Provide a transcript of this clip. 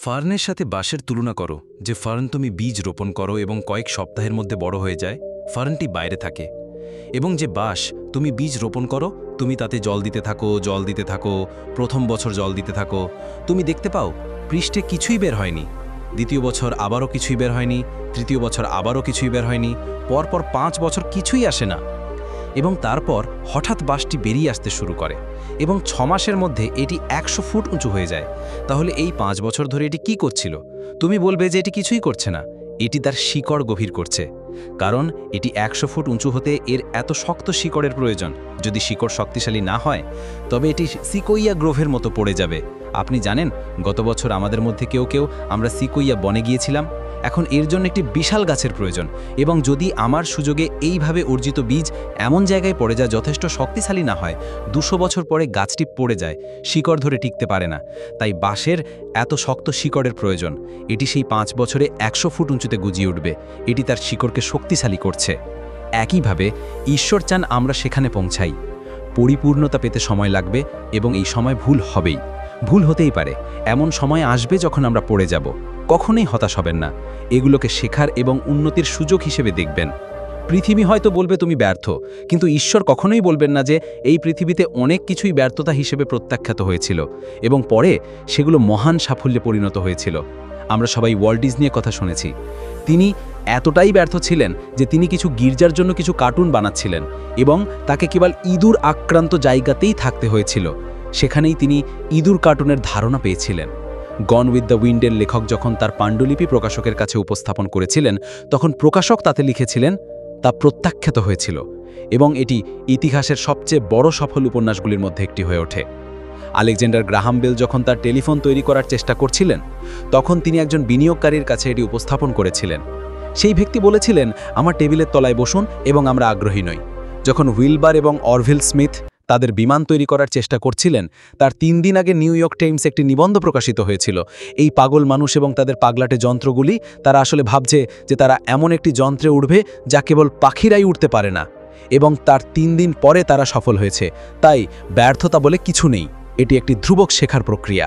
ফার্নের সাথে বাঁশের তুলনা করো। যে ফার্ন তুমি বীজ রোপণ করো এবং কয়েক সপ্তাহের মধ্যে বড় হয়ে যায়, ফার্নটি বাইরে থাকে। এবং যে বাঁশ তুমি বীজ রোপণ করো, তুমি তাতে জল দিতে থাকো, প্রথম বছর জল দিতে থাকো, তুমি দেখতে পাও পৃষ্ঠে কিছুই বের হয়নি, দ্বিতীয় বছর আবারও কিছুই বের হয়নি, তৃতীয় বছর আবারও কিছুই বের হয়নি, পরপর 5 বছর কিছুই আসে না, এবং তারপর হঠাৎ বাঁশটি বেরিয়ে আসতে শুরু করে এবং 6 মাসের মধ্যে এটি 100 ফুট উঁচু হয়ে যায়। তাহলে এই 5 বছর ধরে এটি কি করছিল? তুমি বলবে যে এটি কিছুই করছে না, এটি তার শিকড় গভীর করছে। কারণ এটি 100 ফুট উঁচু হতে এর এত শক্ত শিকড়ের প্রয়োজন। যদি শিকড় শক্তিশালী না হয় তবে এটি সিকোইয়া গ্রোভের মতো পড়ে যাবে। আপনি জানেন, গত বছর আমাদের মধ্যে কেউ আমরা সিকোইয়া বনে গিয়েছিলাম। এখন এর জন্য একটি বিশাল গাছের প্রয়োজন, এবং যদি আমার সুযোগে এইভাবে অর্জিত বীজ এমন জায়গায় পড়ে যায় যথেষ্ট শক্তিশালী না হয়, 200 বছর পরে গাছটি পড়ে যায়, শিকড় ধরে টিকতে পারে না। তাই বাঁশের এত শক্ত শিকড়ের প্রয়োজন। এটি সেই 5 বছরে 100 ফুট উঁচুতে গুজিয়ে উঠবে। এটি তার শিকড়কে শক্তিশালী করছে। একইভাবে ঈশ্বর চান আমরা সেখানে পৌঁছাই। পরিপূর্ণতা পেতে সময় লাগবে, এবং এই সময় ভুল হবেই। ভুল হতেই পারে, এমন সময় আসবে যখন আমরা পড়ে যাব। কখনোই হতাশ হবেন না, এগুলোকে শেখার এবং উন্নতির সুযোগ হিসেবে দেখবেন। পৃথিবী হয়তো বলবে তুমি ব্যর্থ, কিন্তু ঈশ্বর কখনোই বলবেন না যে এই পৃথিবীতে অনেক কিছুই ব্যর্থতা হিসেবে প্রত্যাখ্যাত হয়েছিল এবং পরে সেগুলো মহান সাফল্যে পরিণত হয়েছিল। আমরা সবাই ওয়াল্ট ডিজনির কথা শুনেছি। তিনি এতটাই ব্যর্থ ছিলেন যে তিনি কিছু গির্জার জন্য কিছু কার্টুন বানাচ্ছিলেন, এবং তাকে কেবল ইঁদুর আক্রান্ত জায়গাতেই থাকতে হয়েছিল। সেখানেই তিনি ইঁদুর কার্টুনের ধারণা পেয়েছিলেন। গন উইথ দ্য উইন্ডের লেখক যখন তার পাণ্ডুলিপি প্রকাশকের কাছে উপস্থাপন করেছিলেন, তখন প্রকাশক তাতে লিখেছিলেন, তা প্রত্যাখ্যাত হয়েছিল, এবং এটি ইতিহাসের সবচেয়ে বড় সফল উপন্যাসগুলির মধ্যে একটি হয়ে ওঠে। আলেকজান্ডার গ্রাহাম বেল যখন তার টেলিফোন তৈরি করার চেষ্টা করছিলেন, তখন তিনি একজন বিনিয়োগকারীর কাছে এটি উপস্থাপন করেছিলেন। সেই ব্যক্তি বলেছিলেন, আমার টেবিলের তলায় বসুন এবং আমরা আগ্রহী নই। যখন উইলবার এবং অরভিল স্মিথ তাদের বিমান তৈরি করার চেষ্টা করছিলেন, তার 3 দিন আগে নিউ ইয়র্ক টাইমস একটি নিবন্ধ প্রকাশিত হয়েছিল। এই পাগল মানুষ এবং তাদের পাগলাটে যন্ত্রগুলি, তারা আসলে ভাবছে যে তারা এমন একটি যন্ত্রে উঠবে যা কেবল পাখিরাই উঠতে পারে না, এবং তার 3 দিন পরে তারা সফল হয়েছে। তাই ব্যর্থতা বলে কিছু নেই, এটি একটি ধ্রুবক শেখার প্রক্রিয়া।